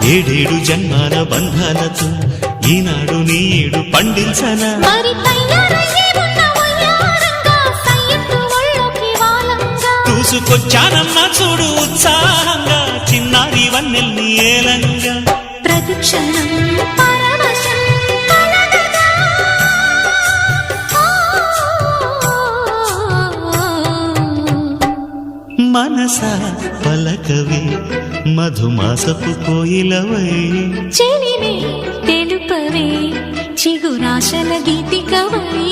ఏడేడు జన్మాల బంధాలతో ఈనాడు నీడు పండించనా చూసుకొచ్చానమ్మా చూడు ఉత్సాహంగా చిన్నారి వన్నెల్ని ఏలంగా ప్రతిక్షణం మనసా పలకవే మధుమాసపు కోయిలవై చెలిమే తెలుపవే చిగురాశల గీతికవై